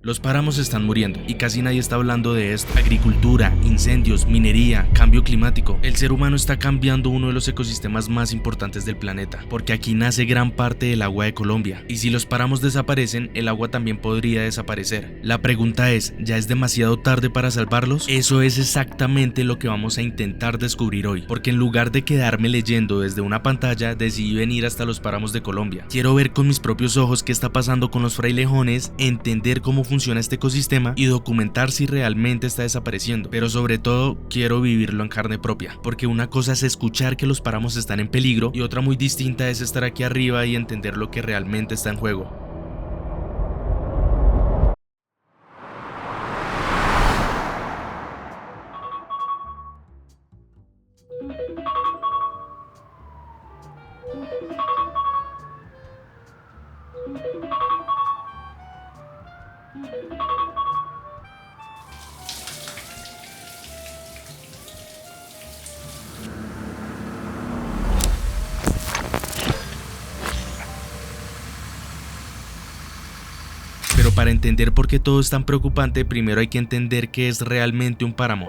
Los páramos están muriendo y casi nadie está hablando de esto. Agricultura, incendios, minería, cambio climático. El ser humano está cambiando uno de los ecosistemas más importantes del planeta, porque aquí nace gran parte del agua de Colombia. Y si los páramos desaparecen, el agua también podría desaparecer. La pregunta es, ¿ya es demasiado tarde para salvarlos? Eso es exactamente lo que vamos a intentar descubrir hoy, porque en lugar de quedarme leyendo desde una pantalla, decidí venir hasta los páramos de Colombia. Quiero ver con mis propios ojos qué está pasando con los frailejones, entender cómo funciona este ecosistema y documentar si realmente está desapareciendo, pero sobre todo quiero vivirlo en carne propia, porque una cosa es escuchar que los páramos están en peligro y otra muy distinta es estar aquí arriba y entender lo que realmente está en juego. Pero para entender por qué todo es tan preocupante, primero hay que entender qué es realmente un páramo.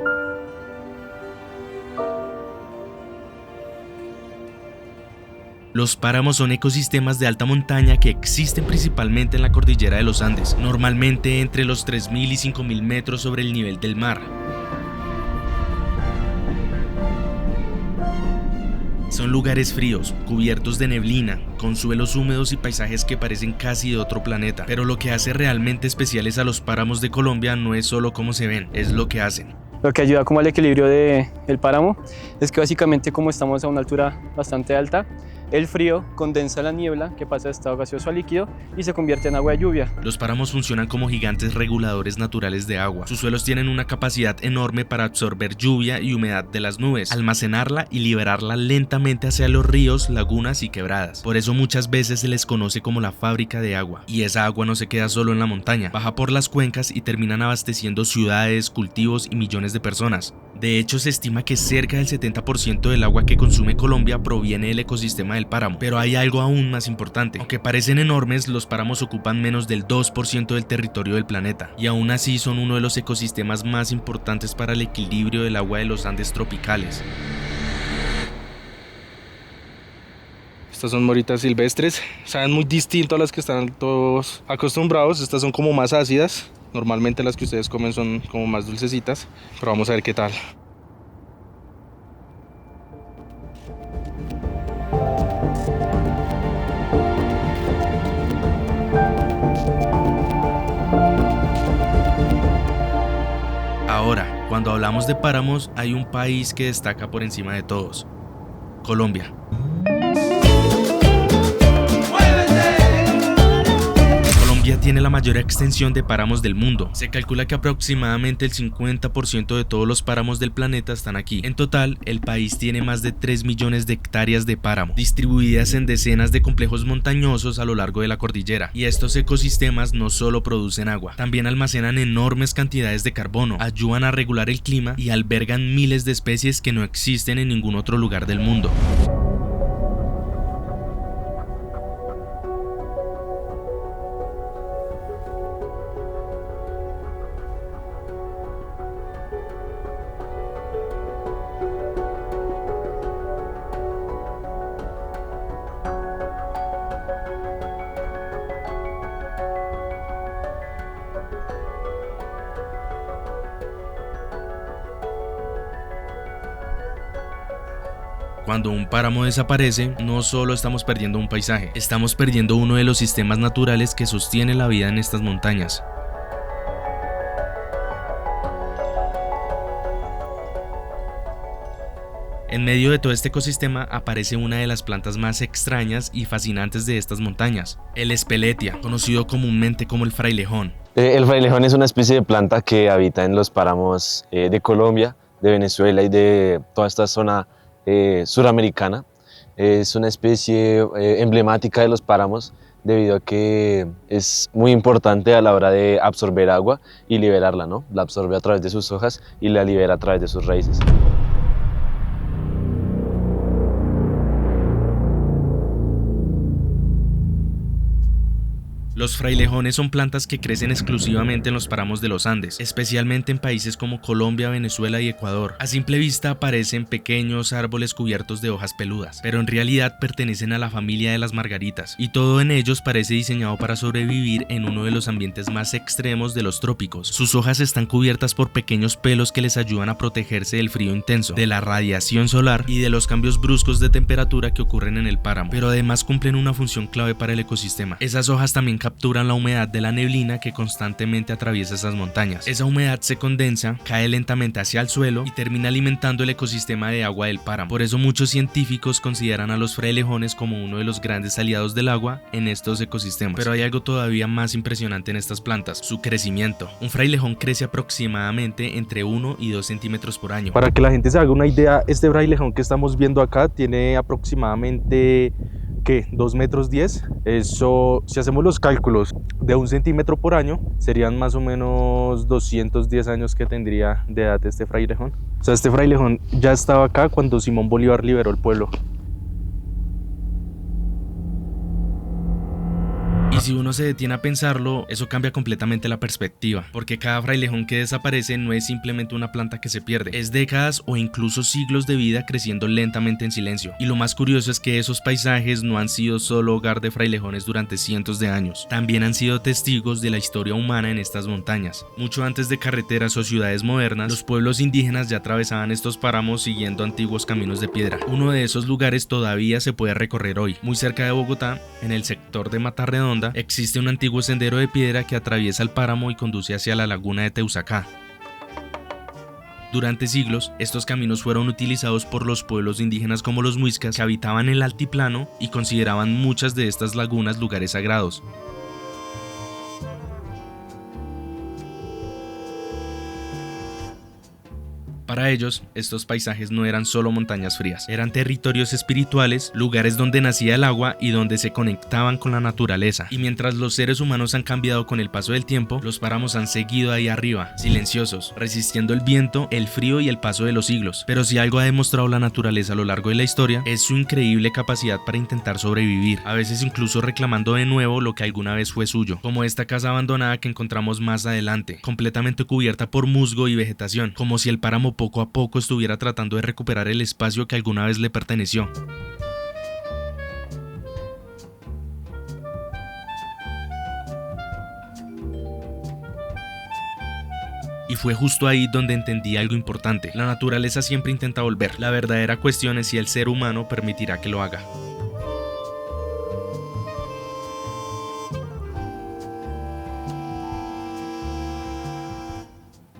Los páramos son ecosistemas de alta montaña que existen principalmente en la cordillera de los Andes, normalmente entre los 3.000 y 5.000 metros sobre el nivel del mar. Son lugares fríos, cubiertos de neblina, con suelos húmedos y paisajes que parecen casi de otro planeta. Pero lo que hace realmente especiales a los páramos de Colombia no es solo cómo se ven, es lo que hacen. Lo que ayuda como al equilibrio del páramo es que básicamente como estamos a una altura bastante alta, el frío condensa la niebla que pasa de estado gaseoso a líquido y se convierte en agua de lluvia. Los páramos funcionan como gigantes reguladores naturales de agua. Sus suelos tienen una capacidad enorme para absorber lluvia y humedad de las nubes, almacenarla y liberarla lentamente hacia los ríos, lagunas y quebradas. Por eso muchas veces se les conoce como la fábrica de agua. Y esa agua no se queda solo en la montaña, baja por las cuencas y terminan abasteciendo ciudades, cultivos y millones de personas. De hecho, se estima que cerca del 70% del agua que consume Colombia proviene del ecosistema del páramo. Pero hay algo aún más importante. Aunque parecen enormes, los páramos ocupan menos del 2% del territorio del planeta. Y aún así son uno de los ecosistemas más importantes para el equilibrio del agua de los Andes tropicales. Estas son moritas silvestres, saben muy distinto a las que están todos acostumbrados. Estas son como más ácidas. Normalmente las que ustedes comen son como más dulcecitas, pero vamos a ver qué tal. Ahora, cuando hablamos de páramos, hay un país que destaca por encima de todos: Colombia. Colombia tiene la mayor extensión de páramos del mundo. Se calcula que aproximadamente el 50% de todos los páramos del planeta están aquí. En total, el país tiene más de 3 millones de hectáreas de páramo, distribuidas en decenas de complejos montañosos a lo largo de la cordillera. Y estos ecosistemas no solo producen agua, también almacenan enormes cantidades de carbono, ayudan a regular el clima y albergan miles de especies que no existen en ningún otro lugar del mundo. Cuando un páramo desaparece, no solo estamos perdiendo un paisaje, estamos perdiendo uno de los sistemas naturales que sostiene la vida en estas montañas. En medio de todo este ecosistema aparece una de las plantas más extrañas y fascinantes de estas montañas, el espeletia, conocido comúnmente como el frailejón. El frailejón es una especie de planta que habita en los páramos de Colombia, de Venezuela y de toda esta zona suramericana. Es una especie emblemática de los páramos debido a que es muy importante a la hora de absorber agua y liberarla, ¿no? La absorbe a través de sus hojas y la libera a través de sus raíces. Los frailejones son plantas que crecen exclusivamente en los páramos de los Andes, especialmente en países como Colombia, Venezuela y Ecuador. A simple vista parecen pequeños árboles cubiertos de hojas peludas, pero en realidad pertenecen a la familia de las margaritas, y todo en ellos parece diseñado para sobrevivir en uno de los ambientes más extremos de los trópicos. Sus hojas están cubiertas por pequeños pelos que les ayudan a protegerse del frío intenso, de la radiación solar y de los cambios bruscos de temperatura que ocurren en el páramo, pero además cumplen una función clave para el ecosistema. Esas hojas también capturan la humedad de la neblina que constantemente atraviesa esas montañas. Esa humedad se condensa, cae lentamente hacia el suelo y termina alimentando el ecosistema de agua del páramo. Por eso muchos científicos consideran a los frailejones como uno de los grandes aliados del agua en estos ecosistemas. Pero hay algo todavía más impresionante en estas plantas: su crecimiento. Un frailejón crece aproximadamente entre 1 y 2 centímetros por año. Para que la gente se haga una idea, este frailejón que estamos viendo acá tiene aproximadamente 2 metros 10. Eso, si hacemos los cálculos de 1 centímetro por año, serían más o menos 210 años que tendría de edad este frailejón. O sea, este frailejón ya estaba acá cuando Simón Bolívar liberó el pueblo. Y si uno se detiene a pensarlo, eso cambia completamente la perspectiva, porque cada frailejón que desaparece no es simplemente una planta que se pierde, es décadas o incluso siglos de vida creciendo lentamente en silencio. Y lo más curioso es que esos paisajes no han sido solo hogar de frailejones durante cientos de años, también han sido testigos de la historia humana en estas montañas. Mucho antes de carreteras o ciudades modernas, los pueblos indígenas ya atravesaban estos páramos siguiendo antiguos caminos de piedra. Uno de esos lugares todavía se puede recorrer hoy. Muy cerca de Bogotá, en el sector de Mata Redonda, existe un antiguo sendero de piedra que atraviesa el páramo y conduce hacia la laguna de Teusacá. Durante siglos, estos caminos fueron utilizados por los pueblos indígenas como los muiscas, que habitaban el altiplano y consideraban muchas de estas lagunas lugares sagrados. Para ellos, estos paisajes no eran solo montañas frías, eran territorios espirituales, lugares donde nacía el agua y donde se conectaban con la naturaleza. Y mientras los seres humanos han cambiado con el paso del tiempo, los páramos han seguido ahí arriba, silenciosos, resistiendo el viento, el frío y el paso de los siglos. Pero si algo ha demostrado la naturaleza a lo largo de la historia, es su increíble capacidad para intentar sobrevivir, a veces incluso reclamando de nuevo lo que alguna vez fue suyo, como esta casa abandonada que encontramos más adelante, completamente cubierta por musgo y vegetación, como si el páramo poco a poco estuviera tratando de recuperar el espacio que alguna vez le perteneció. Y fue justo ahí donde entendí algo importante. La naturaleza siempre intenta volver. La verdadera cuestión es si el ser humano permitirá que lo haga.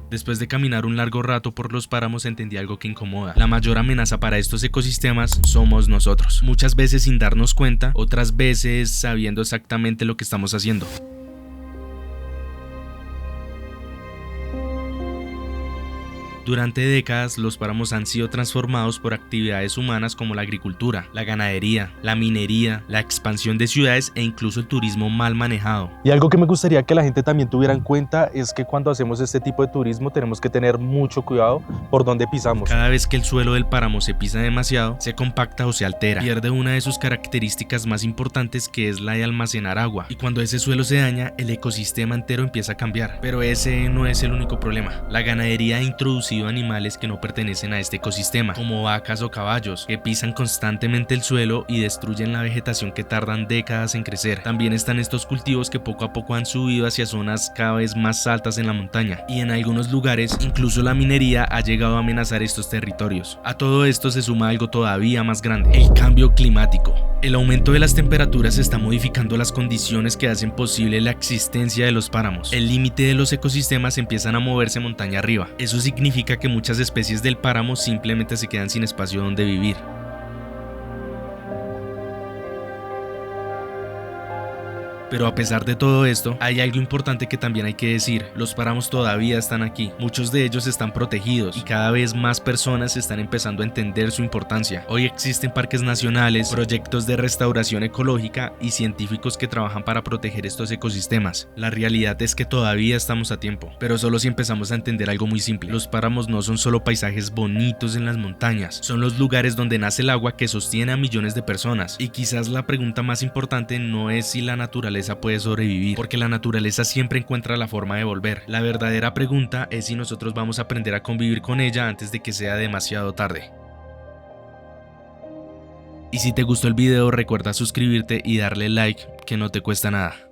Después de caminar un largo rato por los páramos entendí algo que incomoda. La mayor amenaza para estos ecosistemas somos nosotros. Muchas veces sin darnos cuenta, otras veces sabiendo exactamente lo que estamos haciendo. Durante décadas, los páramos han sido transformados por actividades humanas como la agricultura, la ganadería, la minería, la expansión de ciudades e incluso el turismo mal manejado. Y algo que me gustaría que la gente también tuviera en cuenta es que cuando hacemos este tipo de turismo tenemos que tener mucho cuidado por dónde pisamos. Cada vez que el suelo del páramo se pisa demasiado, se compacta o se altera, pierde una de sus características más importantes, que es la de almacenar agua. Y cuando ese suelo se daña, el ecosistema entero empieza a cambiar. Pero ese no es el único problema. La ganadería ha introducido animales que no pertenecen a este ecosistema, como vacas o caballos, que pisan constantemente el suelo y destruyen la vegetación que tardan décadas en crecer. También están estos cultivos que poco a poco han subido hacia zonas cada vez más altas en la montaña, y en algunos lugares incluso la minería ha llegado a amenazar estos territorios. A todo esto se suma algo todavía más grande: el cambio climático. El aumento de las temperaturas está modificando las condiciones que hacen posible la existencia de los páramos. El límite de los ecosistemas empiezan a moverse montaña arriba. Eso significa que muchas especies del páramo simplemente se quedan sin espacio donde vivir. Pero a pesar de todo esto, hay algo importante que también hay que decir: los páramos todavía están aquí, muchos de ellos están protegidos y cada vez más personas están empezando a entender su importancia. Hoy existen parques nacionales, proyectos de restauración ecológica y científicos que trabajan para proteger estos ecosistemas. La realidad es que todavía estamos a tiempo, pero solo si empezamos a entender algo muy simple: los páramos no son solo paisajes bonitos en las montañas, son los lugares donde nace el agua que sostiene a millones de personas. Y quizás la pregunta más importante no es si la naturaleza naturaleza puede sobrevivir, porque la naturaleza siempre encuentra la forma de volver. La verdadera pregunta es si nosotros vamos a aprender a convivir con ella antes de que sea demasiado tarde. Y si te gustó el video, recuerda suscribirte y darle like, que no te cuesta nada.